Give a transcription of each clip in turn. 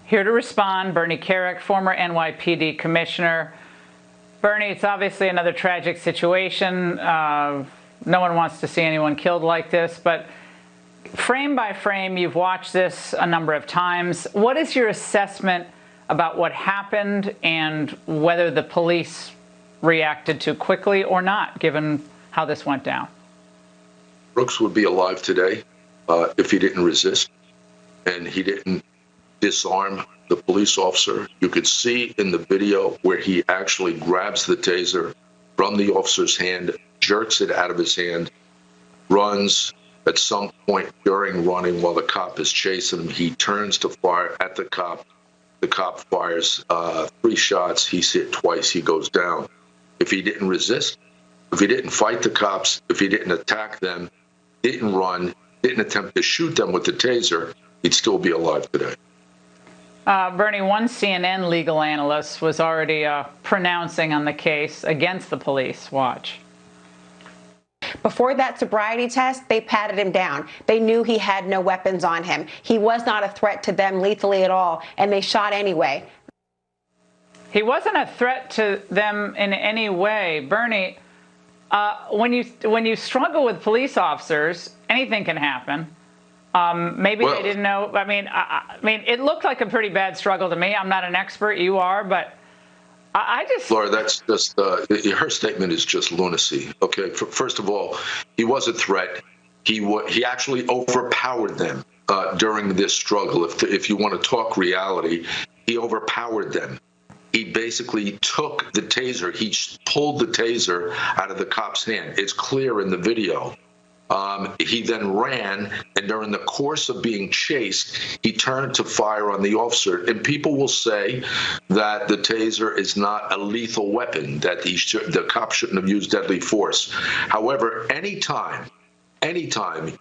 Here to respond, Bernie Kerik, former NYPD commissioner. Bernie, it's obviously another tragic situation. No one wants to see anyone killed like this, but frame by frame, you've watched this a number of times. What is your assessment about what happened and whether the police reacted too quickly or not, given how this went down? Brooks would be alive today if he didn't resist and he didn't disarm the police officer. You could see in the video where he actually grabs the taser from the officer's hand, jerks it out of his hand, runs. At some point during running while the cop is chasing him, he turns to fire at the cop. The cop fires 3 shots. He's hit twice. He goes down. If he didn't resist, if he didn't fight the cops, if he didn't attack them, didn't run, didn't attempt to shoot them with the taser, he'd still be alive today. Bernie, one CNN legal analyst was already pronouncing on the case against the police. Watch. Before that sobriety test, they patted him down. They knew he had no weapons on him. He was not a threat to them lethally at all, and they shot anyway. He wasn't a threat to them in any way. Bernie, when you struggle with police officers, anything can happen. Maybe they didn't know. I mean, it looked like a pretty bad struggle to me. I'm not an expert. You are, but I just. Laura, that's just her statement is just lunacy. Okay, first of all, he was a threat. He actually overpowered them during this struggle. If you want to talk reality, he overpowered them. He basically took the taser. He pulled the taser out of the cop's hand. It's clear in the video. He then ran, and during the course of being chased, he turned to fire on the officer. And people will say that the taser is not a lethal weapon, that the cop shouldn't have used deadly force. However, anytime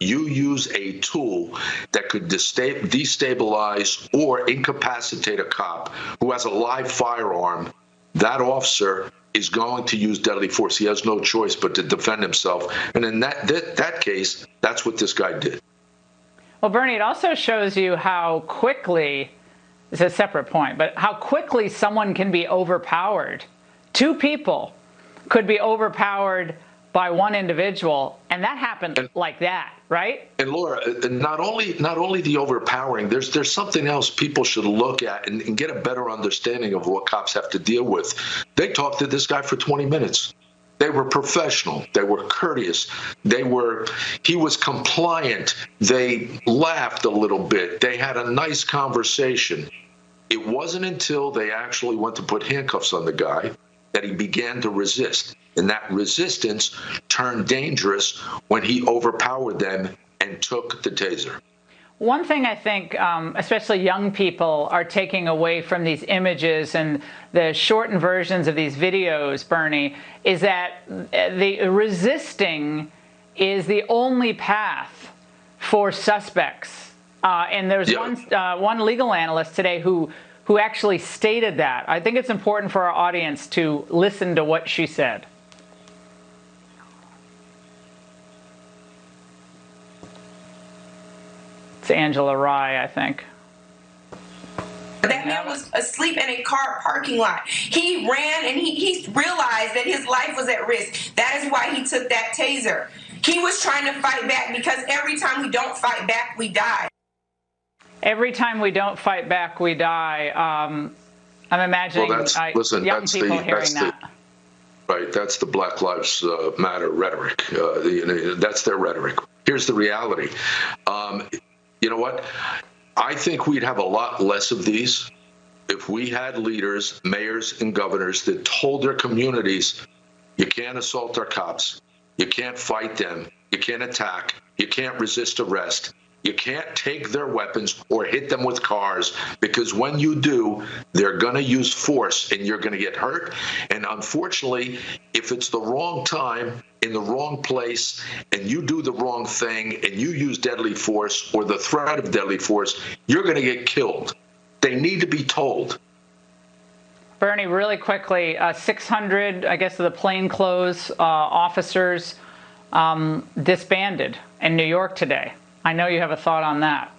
you use a tool that could destabilize or incapacitate a cop who has a live firearm, that officer is going to use deadly force. He has no choice but to defend himself. And in that case, that's what this guy did. Well, Bernie, it also shows you how quickly, it's a separate point, but how quickly someone can be overpowered. 2 people could be overpowered by one individual, and that happened like that, right? And Laura, not only the overpowering, there's something else people should look at and get a better understanding of what cops have to deal with. They talked to this guy for 20 minutes. They were professional. They were courteous. He was compliant. They laughed a little bit. They had a nice conversation. It wasn't until they actually went to put handcuffs on the guy that he began to resist. And that resistance turned dangerous when he overpowered them and took the taser. One thing I think, especially young people, are taking away from these images and the shortened versions of these videos, Bernie, is that the resisting is the only path for suspects. And there's one legal analyst today who actually stated that. I think it's important for our audience to listen to what she said. It's Angela Rye, I think. That man was asleep in a car parking lot. He ran and he realized that his life was at risk. That is why he took that taser. He was trying to fight back because every time we don't fight back, we die. Every time we don't fight back, we die. I'm imagining young people hearing that. Right, that's the Black Lives Matter rhetoric. That's their rhetoric. Here's the reality. You know what? I think we'd have a lot less of these if we had leaders, mayors, and governors that told their communities, you can't assault our cops, you can't fight them, you can't attack, you can't resist arrest, you can't take their weapons or hit them with cars, because when you do, they're going to use force and you're going to get hurt. And unfortunately, if it's the wrong time, in the wrong place, and you do the wrong thing and you use deadly force or the threat of deadly force, you're going to get killed. They need to be told. Bernie, really quickly, 600, I guess, of the plainclothes officers disbanded in New York today. I know you have a thought on that.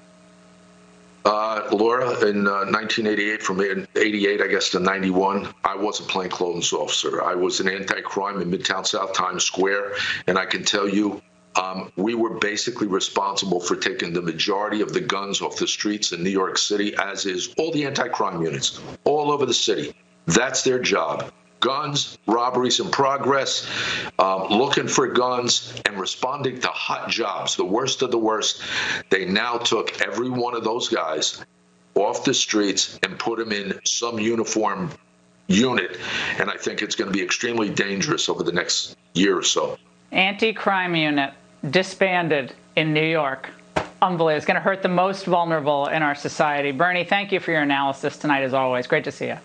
Laura, in 1988, from 88, I guess, to 91, I was a plainclothes officer. I was an anti-crime in Midtown South Times Square, and I can tell you, we were basically responsible for taking the majority of the guns off the streets in New York City, as is all the anti-crime units all over the city. That's their job. Guns, robberies in progress, looking for guns, and responding to hot jobs, the worst of the worst. They now took every one of those guys off the streets and put them in some uniform unit, and I think it's going to be extremely dangerous over the next year or so. Anti-crime unit disbanded in New York. Unbelievable. It's going to hurt the most vulnerable in our society. Bernie, thank you for your analysis tonight, as always. Great to see you.